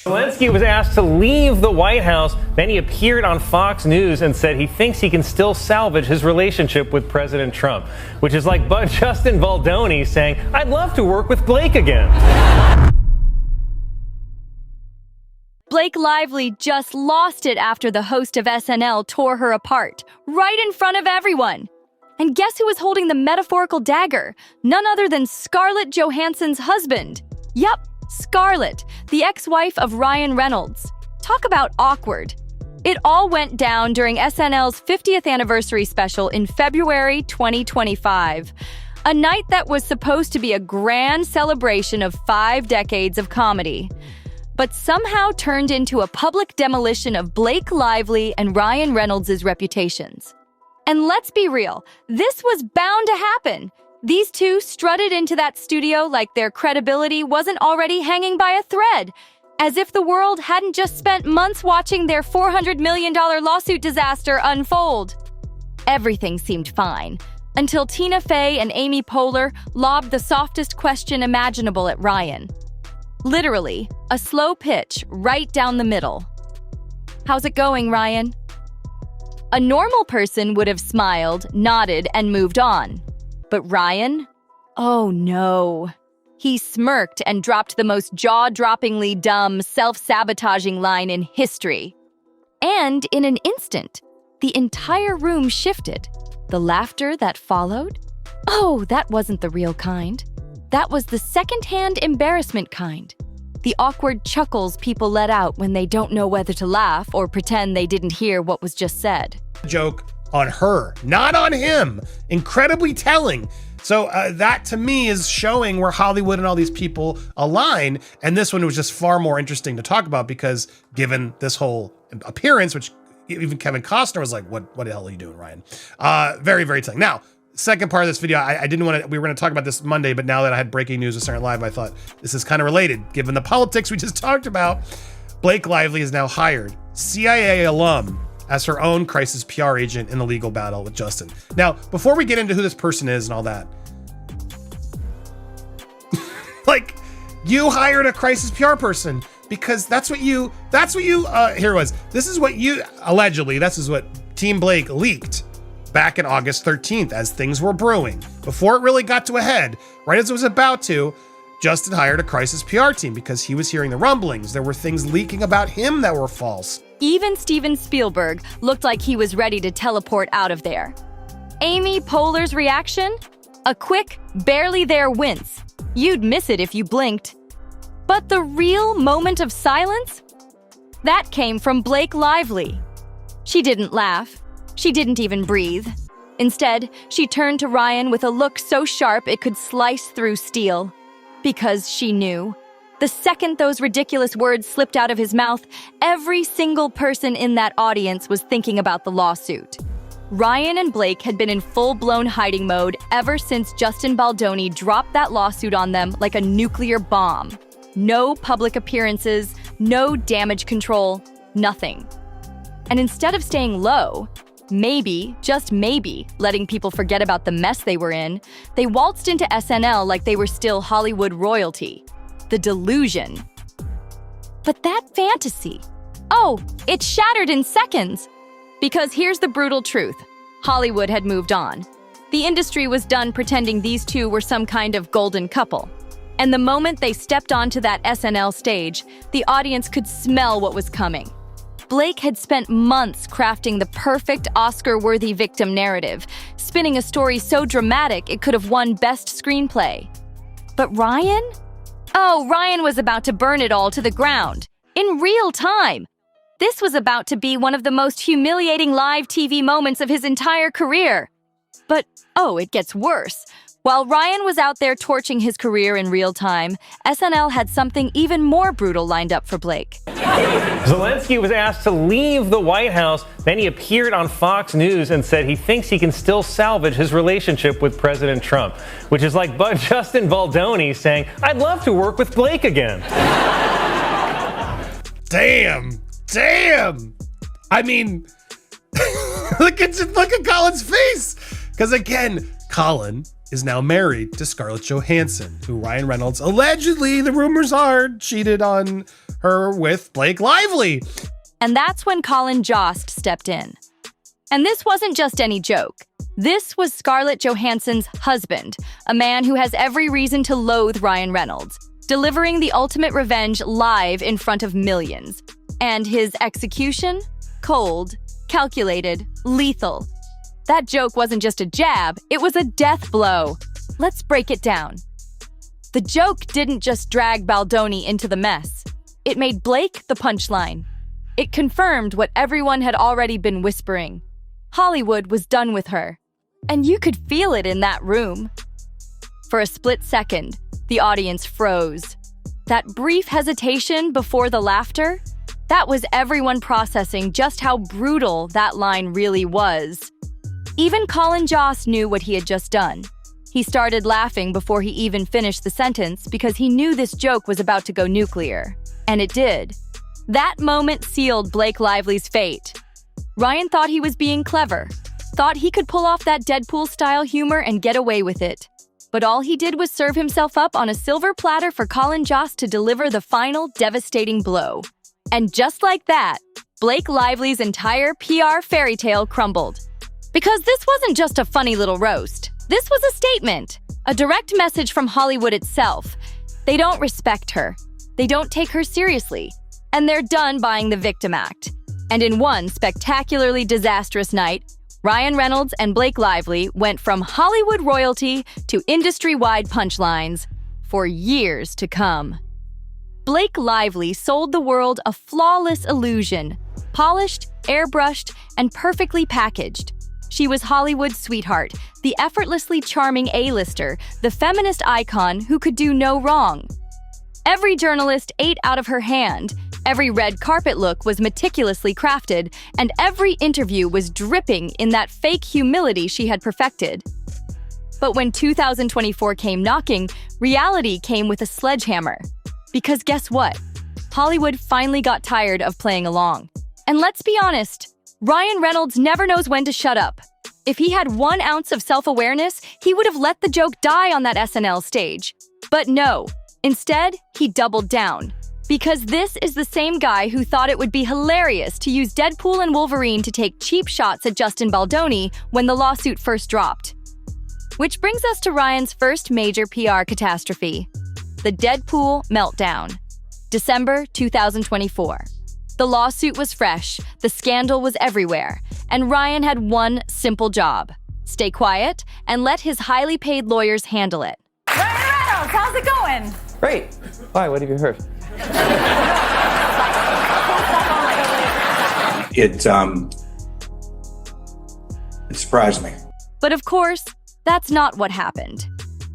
Zelensky was asked to leave the White House. Then he appeared on Fox News and said he thinks he can still salvage his relationship with President Trump, which is like Justin Baldoni saying, "I'd love to work with Blake again." Blake Lively just lost it after the host of SNL tore her apart, right in front of everyone. And guess who was holding the metaphorical dagger? None other than Scarlett Johansson's husband. Yup, Scarlett, the ex-wife of Ryan Reynolds. Talk about awkward. It all went down during SNL's 50th anniversary special in February 2025. A night that was supposed to be a grand celebration of 5 decades of comedy, but somehow turned into a public demolition of Blake Lively and Ryan Reynolds' reputations. And let's be real, this was bound to happen. These two strutted into that studio like their credibility wasn't already hanging by a thread, as if the world hadn't just spent months watching their $400 million lawsuit disaster unfold. Everything seemed fine, until Tina Fey and Amy Poehler lobbed the softest question imaginable at Ryan. Literally, a slow pitch right down the middle. "How's it going, Ryan?" A normal person would have smiled, nodded, and moved on. But Ryan? Oh no. He smirked and dropped the most jaw-droppingly dumb, self-sabotaging line in history. And in an instant, the entire room shifted. The laughter that followed? Oh, that wasn't the real kind. That was the second-hand embarrassment kind. The awkward chuckles people let out when they don't know whether to laugh or pretend they didn't hear what was just said. Joke on her, not on him. Incredibly telling. So that to me is showing where Hollywood and all these people align. And this one was just far more interesting to talk about because given this whole appearance, which even Kevin Costner was like, what the hell are you doing, Ryan? Very, very telling. Now, second part of this video, I didn't want to, we were going to talk about this Monday, but now that I had breaking news with Saturday Night Live, I thought this is kind of related. Given the politics we just talked about, Blake Lively is now hired CIA alum as her own crisis PR agent in the legal battle with Justin. Now, before we get into who this person is and all that, like, you hired a crisis PR person because that's what you, here it was. This is what you, allegedly, this is what Team Blake leaked back in August 13th as things were brewing. Before it really got to a head, right as it was about to, Justin hired a crisis PR team because he was hearing the rumblings. There were things leaking about him that were false. Even Steven Spielberg looked like he was ready to teleport out of there. Amy Poehler's reaction? A quick, barely there wince. You'd miss it if you blinked. But the real moment of silence? That came from Blake Lively. She didn't laugh. She didn't even breathe. Instead, she turned to Ryan with a look so sharp it could slice through steel. Because she knew. The second those ridiculous words slipped out of his mouth, every single person in that audience was thinking about the lawsuit. Ryan and Blake had been in full-blown hiding mode ever since Justin Baldoni dropped that lawsuit on them like a nuclear bomb. No public appearances, no damage control, nothing. And instead of staying low, maybe, just maybe, letting people forget about the mess they were in, they waltzed into SNL like they were still Hollywood royalty. The delusion. But that fantasy, oh, it shattered in seconds. Because here's the brutal truth. Hollywood had moved on. The industry was done pretending these two were some kind of golden couple. And the moment they stepped onto that SNL stage, the audience could smell what was coming. Blake had spent months crafting the perfect Oscar-worthy victim narrative, spinning a story so dramatic it could have won Best Screenplay. But Ryan? Oh, Ryan was about to burn it all to the ground. In real time. This was about to be one of the most humiliating live TV moments of his entire career. But, oh, it gets worse. While Ryan was out there torching his career in real time, SNL had something even more brutal lined up for Blake. Zelensky was asked to leave the White House. Then he appeared on Fox News and said he thinks he can still salvage his relationship with President Trump, which is like Justin Baldoni saying, "I'd love to work with Blake again." Damn. I mean, look at Colin's face. Because again, Colin, is now married to Scarlett Johansson, who Ryan Reynolds allegedly, the rumors are, cheated on her with Blake Lively. And that's when Colin Jost stepped in. And this wasn't just any joke. This was Scarlett Johansson's husband, a man who has every reason to loathe Ryan Reynolds, delivering the ultimate revenge live in front of millions. And his execution? Cold, calculated, lethal. That joke wasn't just a jab, it was a death blow. Let's break it down. The joke didn't just drag Baldoni into the mess. It made Blake the punchline. It confirmed what everyone had already been whispering. Hollywood was done with her. And you could feel it in that room. For a split second, the audience froze. That brief hesitation before the laughter, that was everyone processing just how brutal that line really was. Even Colin Jost knew what he had just done. He started laughing before he even finished the sentence because he knew this joke was about to go nuclear. And it did. That moment sealed Blake Lively's fate. Ryan thought he was being clever, thought he could pull off that Deadpool-style humor and get away with it. But all he did was serve himself up on a silver platter for Colin Jost to deliver the final devastating blow. And just like that, Blake Lively's entire PR fairy tale crumbled. Because this wasn't just a funny little roast. This was a statement, a direct message from Hollywood itself. They don't respect her. They don't take her seriously. And they're done buying the victim act. And in one spectacularly disastrous night, Ryan Reynolds and Blake Lively went from Hollywood royalty to industry-wide punchlines for years to come. Blake Lively sold the world a flawless illusion, polished, airbrushed, and perfectly packaged. She was Hollywood's sweetheart, the effortlessly charming A-lister, the feminist icon who could do no wrong. Every journalist ate out of her hand, every red carpet look was meticulously crafted, and every interview was dripping in that fake humility she had perfected. But when 2024 came knocking, reality came with a sledgehammer. Because guess what? Hollywood finally got tired of playing along. And let's be honest, Ryan Reynolds never knows when to shut up. If he had 1 ounce of self-awareness, he would have let the joke die on that SNL stage. But no, instead, he doubled down. Because this is the same guy who thought it would be hilarious to use Deadpool and Wolverine to take cheap shots at Justin Baldoni when the lawsuit first dropped. Which brings us to Ryan's first major PR catastrophe, the Deadpool meltdown, December 2024. The lawsuit was fresh, the scandal was everywhere, and Ryan had one simple job: stay quiet and let his highly paid lawyers handle it. Ryan Reynolds, how's it going? Great. Why? What have you heard? It surprised me. But of course, that's not what happened.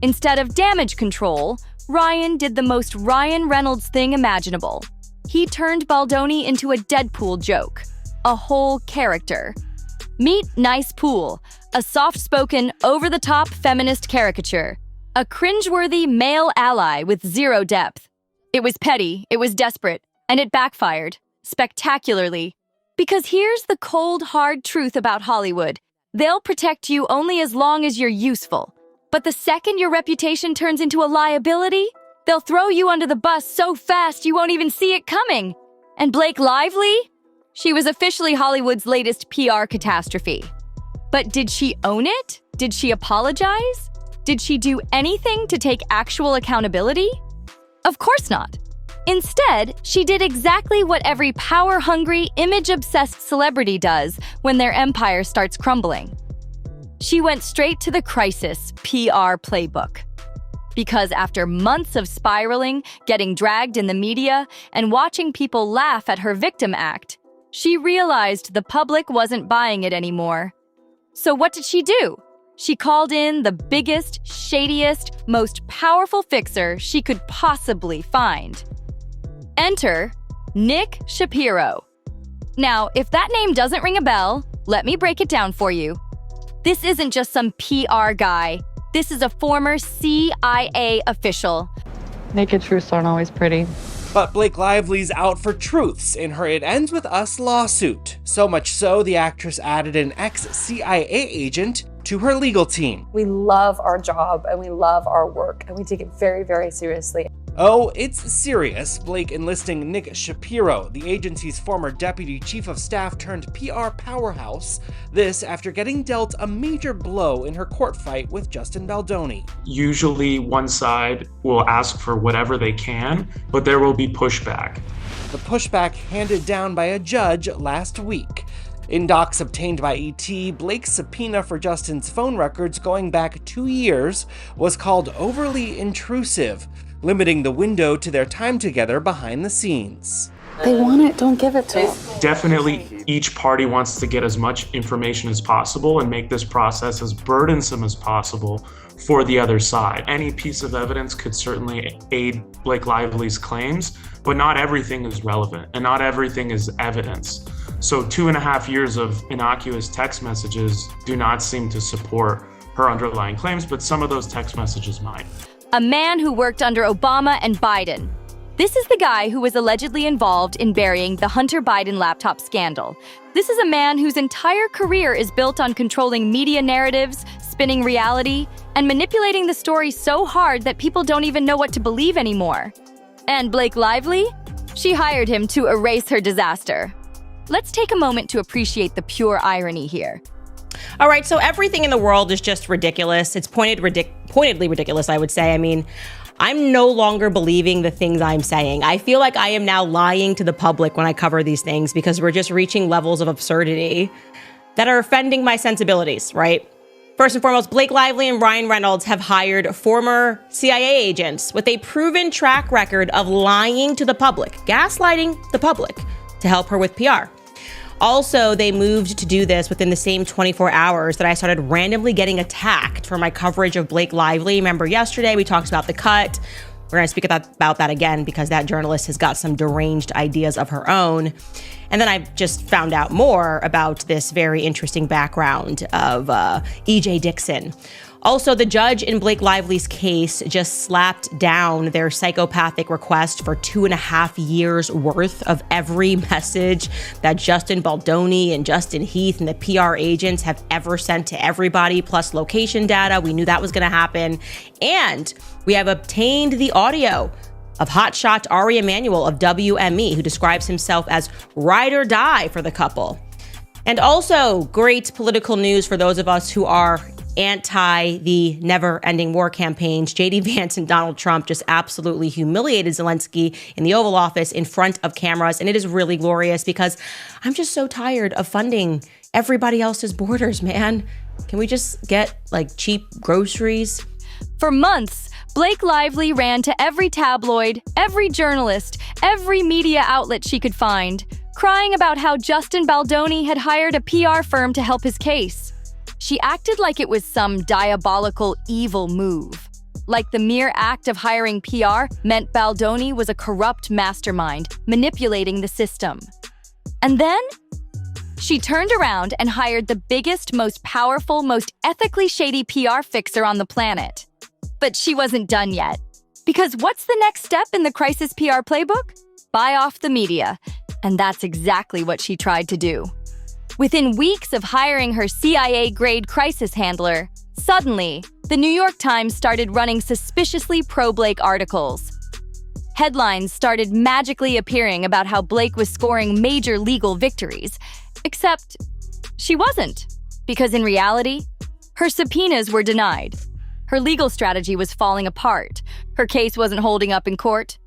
Instead of damage control, Ryan did the most Ryan Reynolds thing imaginable. He turned Baldoni into a Deadpool joke, a whole character. Meet Nice Pool, a soft-spoken, over-the-top feminist caricature, a cringeworthy male ally with zero depth. It was petty, it was desperate, and it backfired, spectacularly. Because here's the cold, hard truth about Hollywood. They'll protect you only as long as you're useful. But the second your reputation turns into a liability, they'll throw you under the bus so fast you won't even see it coming. And Blake Lively? She was officially Hollywood's latest PR catastrophe. But did she own it? Did she apologize? Did she do anything to take actual accountability? Of course not. Instead, she did exactly what every power-hungry, image-obsessed celebrity does when their empire starts crumbling. She went straight to the crisis PR playbook. Because after months of spiraling, getting dragged in the media, and watching people laugh at her victim act, she realized the public wasn't buying it anymore. So what did she do? She called in the biggest, shadiest, most powerful fixer she could possibly find. Enter Nick Shapiro. Now, if that name doesn't ring a bell, let me break it down for you. This isn't just some PR guy. This is a former CIA official. Naked truths aren't always pretty. But Blake Lively's out for truths in her It Ends With Us lawsuit. So much so, the actress added an ex-CIA agent to her legal team. We love our job and we love our work and we take it very, very seriously. Oh, it's serious. Blake enlisting Nick Shapiro, the agency's former deputy chief of staff turned PR powerhouse. This after getting dealt a major blow in her court fight with Justin Baldoni. Usually one side will ask for whatever they can, but there will be pushback. The pushback handed down by a judge last week. In docs obtained by ET, Blake's subpoena for Justin's phone records going back 2 years was called overly intrusive, limiting the window to their time together behind the scenes. They want it, don't give it to them. Definitely each party wants to get as much information as possible and make this process as burdensome as possible for the other side. Any piece of evidence could certainly aid Blake Lively's claims, but not everything is relevant and not everything is evidence. So 2.5 years of innocuous text messages do not seem to support her underlying claims, but some of those text messages might. A man who worked under Obama and Biden. This is the guy who was allegedly involved in burying the Hunter Biden laptop scandal. This is a man whose entire career is built on controlling media narratives, spinning reality, and manipulating the story so hard that people don't even know what to believe anymore. And Blake Lively? She hired him to erase her disaster. Let's take a moment to appreciate the pure irony here. All right, so everything in the world is just ridiculous. It's pointedly ridiculous, I would say. I mean, I'm no longer believing the things I'm saying. I feel like I am now lying to the public when I cover these things because we're just reaching levels of absurdity that are offending my sensibilities, right? First and foremost, Blake Lively and Ryan Reynolds have hired former CIA agents with a proven track record of lying to the public, gaslighting the public to help her with PR. Also, they moved to do this within the same 24 hours that I started randomly getting attacked for my coverage of Blake Lively. Remember yesterday we talked about The Cut. We're going to speak about that again because that journalist has got some deranged ideas of her own. And then I just found out more about this very interesting background of E.J. Dixon. Also, the judge in Blake Lively's case just slapped down their psychopathic request for 2.5 years worth of every message that Justin Baldoni and Justin Heath and the PR agents have ever sent to everybody, plus location data. We knew that was going to happen. And we have obtained the audio of hotshot Ari Emanuel of WME, who describes himself as ride or die for the couple. And also great political news for those of us who are anti the never-ending war campaigns. J.D. Vance and Donald Trump just absolutely humiliated Zelensky in the Oval Office in front of cameras. And it is really glorious because I'm just so tired of funding everybody else's borders, man. Can we just get like cheap groceries? For months, Blake Lively ran to every tabloid, every journalist, every media outlet she could find, crying about how Justin Baldoni had hired a PR firm to help his case. She acted like it was some diabolical, evil move. Like the mere act of hiring PR meant Baldoni was a corrupt mastermind manipulating the system. And then she turned around and hired the biggest, most powerful, most ethically shady PR fixer on the planet. But she wasn't done yet. Because what's the next step in the crisis PR playbook? Buy off the media. And that's exactly what she tried to do. Within weeks of hiring her CIA-grade crisis handler, suddenly, the New York Times started running suspiciously pro-Blake articles. Headlines started magically appearing about how Blake was scoring major legal victories. Except, she wasn't. Because in reality, her subpoenas were denied. Her legal strategy was falling apart. Her case wasn't holding up in court.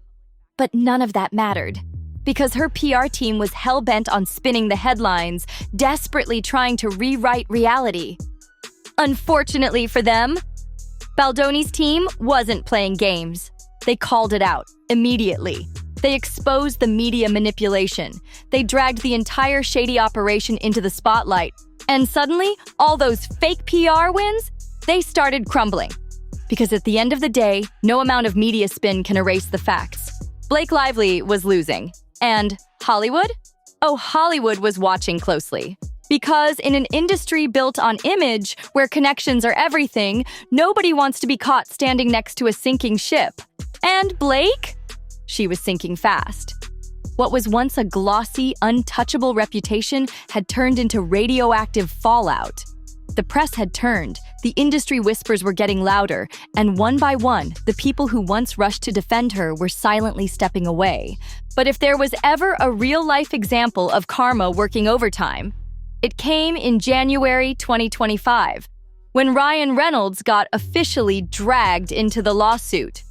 But none of that mattered. Because her PR team was hell-bent on spinning the headlines, desperately trying to rewrite reality. Unfortunately for them, Baldoni's team wasn't playing games. They called it out immediately. They exposed the media manipulation. They dragged the entire shady operation into the spotlight. And suddenly, all those fake PR wins, they started crumbling. Because at the end of the day, no amount of media spin can erase the facts. Blake Lively was losing. And Hollywood? Oh, Hollywood was watching closely. Because in an industry built on image, where connections are everything, nobody wants to be caught standing next to a sinking ship. And Blake? She was sinking fast. What was once a glossy, untouchable reputation had turned into radioactive fallout. The press had turned, the industry whispers were getting louder, and one by one, the people who once rushed to defend her were silently stepping away. But if there was ever a real-life example of karma working overtime, it came in January 2025, when Ryan Reynolds got officially dragged into the lawsuit.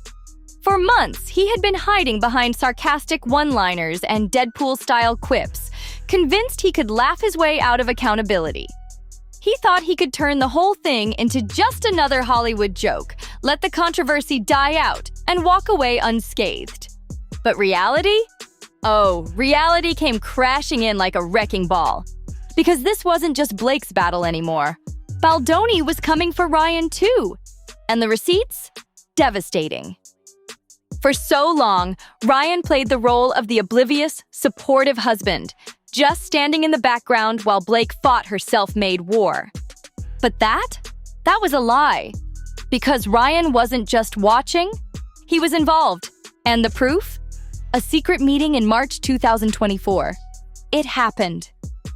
For months, he had been hiding behind sarcastic one-liners and Deadpool-style quips, convinced he could laugh his way out of accountability. He thought he could turn the whole thing into just another Hollywood joke, let the controversy die out, and walk away unscathed. But reality? Oh, reality came crashing in like a wrecking ball. Because this wasn't just Blake's battle anymore. Baldoni was coming for Ryan too. And the receipts? Devastating. For so long, Ryan played the role of the oblivious, supportive husband, just standing in the background while Blake fought her self-made war. But that was a lie. Because Ryan wasn't just watching, he was involved. And the proof? A secret meeting in March 2024. It happened.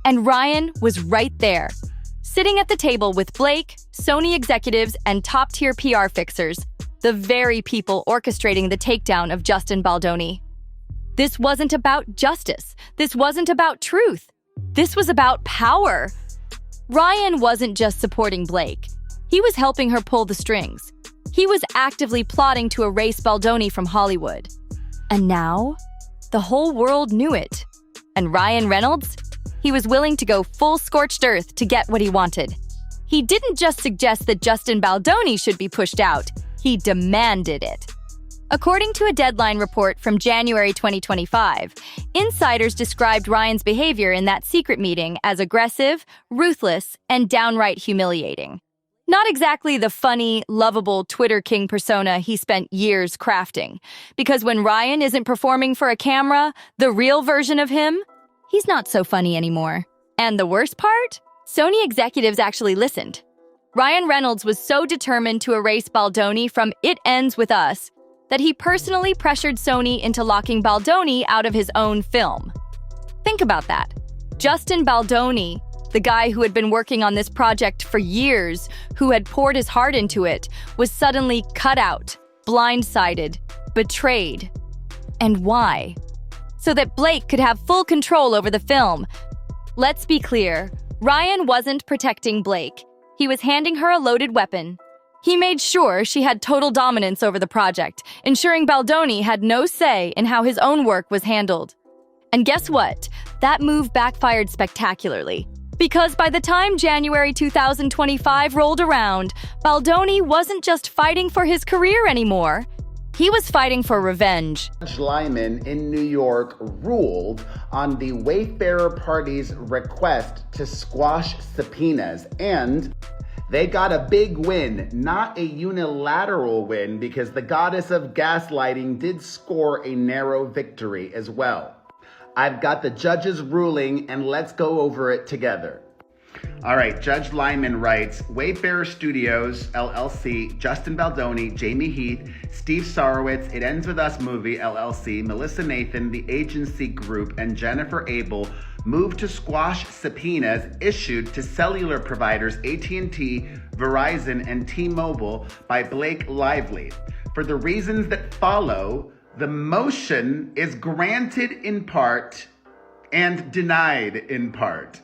And Ryan was right there, sitting at the table with Blake, Sony executives, and top-tier PR fixers, the very people orchestrating the takedown of Justin Baldoni. This wasn't about justice. This wasn't about truth. This was about power. Ryan wasn't just supporting Blake. He was helping her pull the strings. He was actively plotting to erase Baldoni from Hollywood. And now, the whole world knew it. And Ryan Reynolds? He was willing to go full scorched earth to get what he wanted. He didn't just suggest that Justin Baldoni should be pushed out. He demanded it. According to a Deadline report from January 2025, insiders described Ryan's behavior in that secret meeting as aggressive, ruthless, and downright humiliating. Not exactly the funny, lovable Twitter king persona he spent years crafting. Because when Ryan isn't performing for a camera, the real version of him, he's not so funny anymore. And the worst part? Sony executives actually listened. Ryan Reynolds was so determined to erase Baldoni from It Ends With Us that he personally pressured Sony into locking Baldoni out of his own film. Think about that. Justin Baldoni, the guy who had been working on this project for years, who had poured his heart into it, was suddenly cut out, blindsided, betrayed. And why? So that Blake could have full control over the film. Let's be clear, Ryan wasn't protecting Blake. He was handing her a loaded weapon. He made sure she had total dominance over the project, ensuring Baldoni had no say in how his own work was handled. And guess what? That move backfired spectacularly. Because by the time January 2025 rolled around, Baldoni wasn't just fighting for his career anymore. He was fighting for revenge. Judge Lyman in New York ruled on the Wayfarer Party's request to squash subpoenas, and they got a big win, not a unilateral win, because the goddess of gaslighting did score a narrow victory as well. I've got the judge's ruling, and let's go over it together. All right, Judge Lyman writes, Wayfarer Studios, LLC, Justin Baldoni, Jamie Heath, Steve Sarowitz, It Ends With Us Movie, LLC, Melissa Nathan, The Agency Group, and Jennifer Abel moved to squash subpoenas issued to cellular providers AT&T, Verizon, and T-Mobile by Blake Lively. For the reasons that follow, the motion is granted in part and denied in part.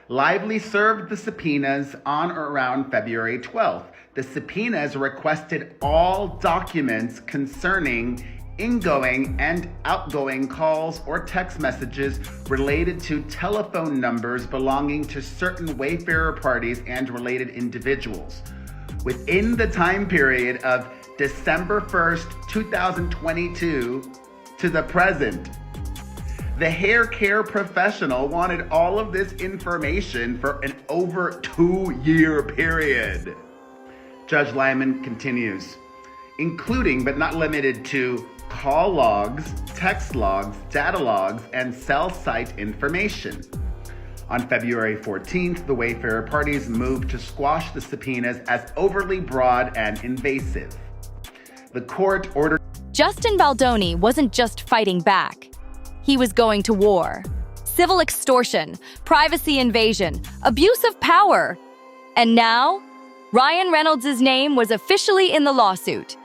Lively served the subpoenas on or around February 12th. The subpoenas requested all documents concerning ingoing and outgoing calls or text messages related to telephone numbers belonging to certain Wayfarer parties and related individuals. Within the time period of December 1st, 2022 to the present, the hair care professional wanted all of this information for an over 2-year period. Judge Lyman continues, including but not limited to call logs, text logs, data logs, and cell site information. On February 14th, the Wayfarer parties moved to squash the subpoenas as overly broad and invasive. The court ordered... Justin Baldoni wasn't just fighting back. He was going to war. civil extortion, privacy invasion, abuse of power. And now, Ryan Reynolds' name was officially in the lawsuit.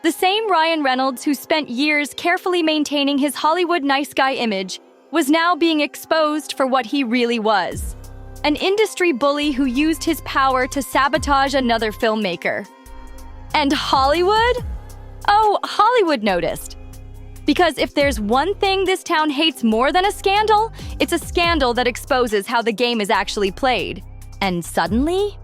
The same Ryan Reynolds who spent years carefully maintaining his Hollywood nice guy image was now being exposed for what he really was. An industry bully who used his power to sabotage another filmmaker. And Hollywood? Oh, Hollywood noticed. Because if there's one thing this town hates more than a scandal, it's a scandal that exposes how the game is actually played. And suddenly,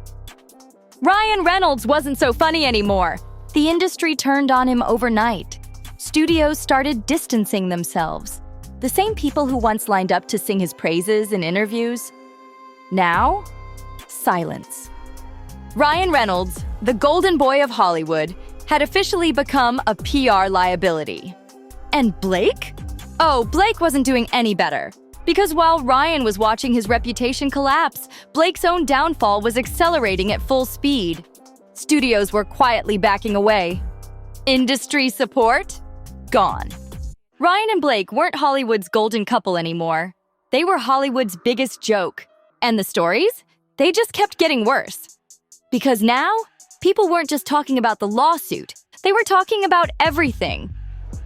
Ryan Reynolds wasn't so funny anymore. The industry turned on him overnight. Studios started distancing themselves. The same people who once lined up to sing his praises in interviews. Now, silence. Ryan Reynolds, the golden boy of Hollywood, had officially become a PR liability. And Blake? Oh, Blake wasn't doing any better. Because while Ryan was watching his reputation collapse, Blake's own downfall was accelerating at full speed. Studios were quietly backing away. Industry support? Gone. Ryan and Blake weren't Hollywood's golden couple anymore. They were Hollywood's biggest joke. And the stories? They just kept getting worse. Because now, people weren't just talking about the lawsuit. They were talking about everything.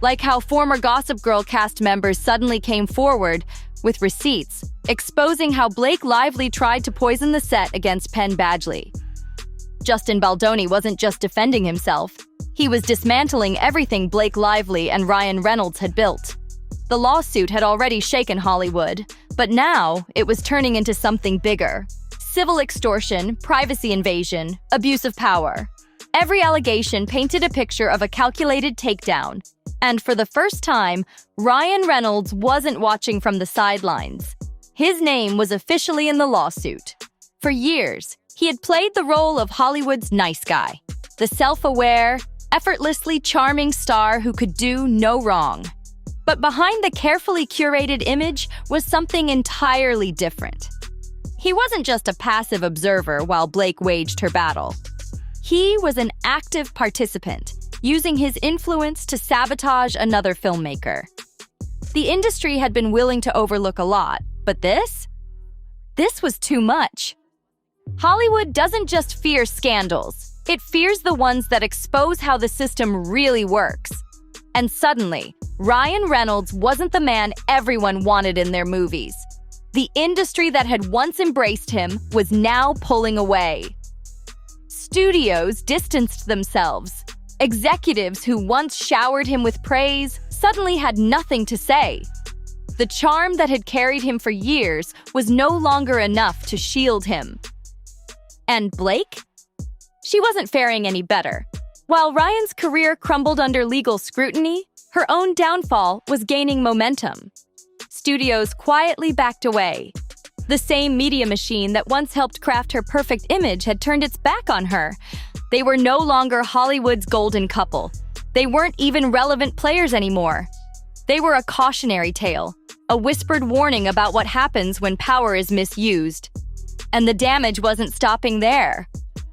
Like how former Gossip Girl cast members suddenly came forward with receipts, exposing how Blake Lively tried to poison the set against Penn Badgley. Justin Baldoni wasn't just defending himself. He was dismantling everything Blake Lively and Ryan Reynolds had built. The lawsuit had already shaken Hollywood, but now it was turning into something bigger. Civil extortion, privacy invasion, abuse of power. Every allegation painted a picture of a calculated takedown. And for the first time, Ryan Reynolds wasn't watching from the sidelines. His name was officially in the lawsuit. For years, he had played the role of Hollywood's nice guy, the self-aware, effortlessly charming star who could do no wrong. But behind the carefully curated image was something entirely different. He wasn't just a passive observer while Blake waged her battle. He was an active participant, using his influence to sabotage another filmmaker. The industry had been willing to overlook a lot, but this was too much. Hollywood doesn't just fear scandals, it fears the ones that expose how the system really works. And suddenly, Ryan Reynolds wasn't the man everyone wanted in their movies. The industry that had once embraced him was now pulling away. Studios distanced themselves. Executives who once showered him with praise suddenly had nothing to say. The charm that had carried him for years was no longer enough to shield him. And Blake? She wasn't faring any better. While Ryan's career crumbled under legal scrutiny, her own downfall was gaining momentum. Studios quietly backed away. The same media machine that once helped craft her perfect image had turned its back on her. They were no longer Hollywood's golden couple. They weren't even relevant players anymore. They were a cautionary tale, a whispered warning about what happens when power is misused. And the damage wasn't stopping there.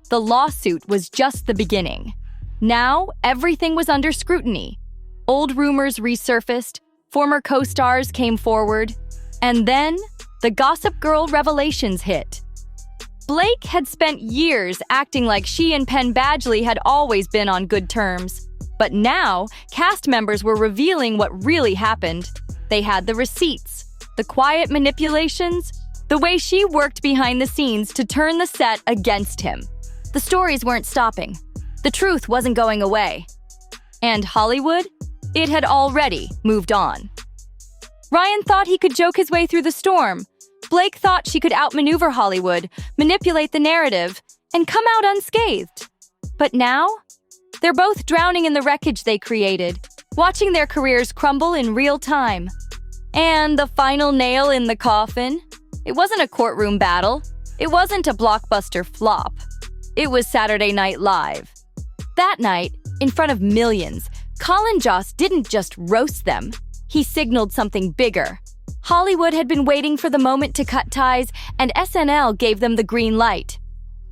The lawsuit was just the beginning. Now, everything was under scrutiny. Old rumors resurfaced, former co-stars came forward, and then the Gossip Girl revelations hit. Blake had spent years acting like she and Penn Badgley had always been on good terms. But now, cast members were revealing what really happened. They had the receipts, the quiet manipulations, the way she worked behind the scenes to turn the set against him. The stories weren't stopping. The truth wasn't going away. And Hollywood? It had already moved on. Ryan thought he could joke his way through the storm. Blake thought she could outmaneuver Hollywood, manipulate the narrative, and come out unscathed. But now, they're both drowning in the wreckage they created, watching their careers crumble in real time. And the final nail in the coffin? It wasn't a courtroom battle. It wasn't a blockbuster flop. It was Saturday Night Live. That night, in front of millions, Colin Jost didn't just roast them. He signaled something bigger. Hollywood had been waiting for the moment to cut ties, and SNL gave them the green light.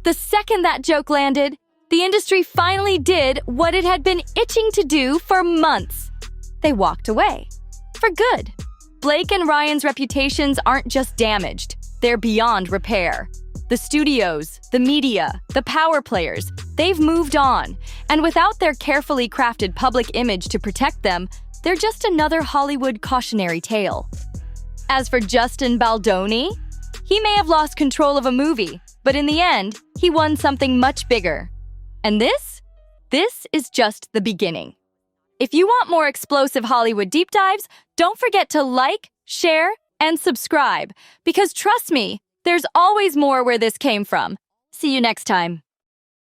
The second that joke landed, the industry finally did what it had been itching to do for months. They walked away. For good. Blake and Ryan's reputations aren't just damaged, they're beyond repair. The studios, the media, the power players, they've moved on, and without their carefully crafted public image to protect them, they're just another Hollywood cautionary tale. As for Justin Baldoni, he may have lost control of a movie, but in the end, he won something much bigger. And this is just the beginning. If you want more explosive Hollywood deep dives, don't forget to like, share, and subscribe, because trust me, there's always more where this came from. See you next time.